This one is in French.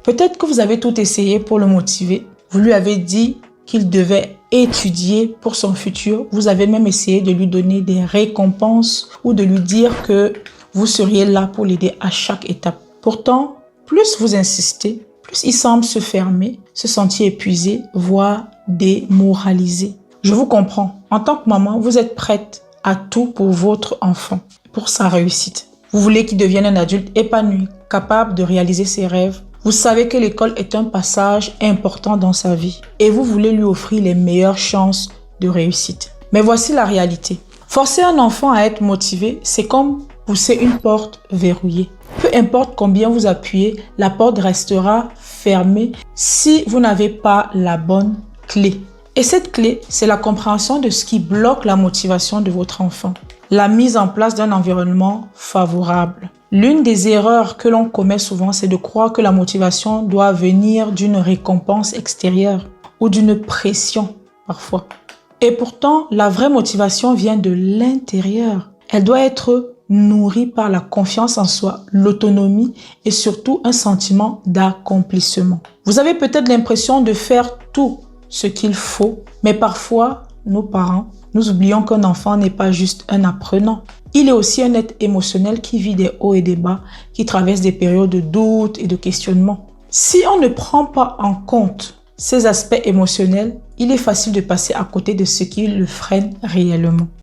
Peut-être que vous avez tout essayé pour le motiver. Vous lui avez dit qu'il devait étudier pour son futur. Vous avez même essayé de lui donner des récompenses ou de lui dire que vous seriez là pour l'aider à chaque étape. Pourtant, plus vous insistez, plus il semble se fermer, se sentir épuisé, voire démoralisé. Je vous comprends. En tant que maman, vous êtes prête à tout pour votre enfant, pour sa réussite. Vous voulez qu'il devienne un adulte épanoui, capable de réaliser ses rêves. Vous savez que l'école est un passage important dans sa vie et vous voulez lui offrir les meilleures chances de réussite. Mais voici la réalité. Forcer un enfant à être motivé, c'est comme pousser une porte verrouillée. Peu importe combien vous appuyez, la porte restera fermée si vous n'avez pas la bonne clé. Et cette clé, c'est la compréhension de ce qui bloque la motivation de votre enfant. La mise en place d'un environnement favorable. L'une des erreurs que l'on commet souvent, c'est de croire que la motivation doit venir d'une récompense extérieure ou d'une pression parfois. Et pourtant, la vraie motivation vient de l'intérieur. Elle doit être nourrie par la confiance en soi, l'autonomie et surtout un sentiment d'accomplissement. Vous avez peut-être l'impression de faire tout ce qu'il faut, mais parfois, nos parents, nous oublions qu'un enfant n'est pas juste un apprenant. Il est aussi un être émotionnel qui vit des hauts et des bas, qui traverse des périodes de doute et de questionnement. Si on ne prend pas en compte ces aspects émotionnels, il est facile de passer à côté de ce qui le freine réellement.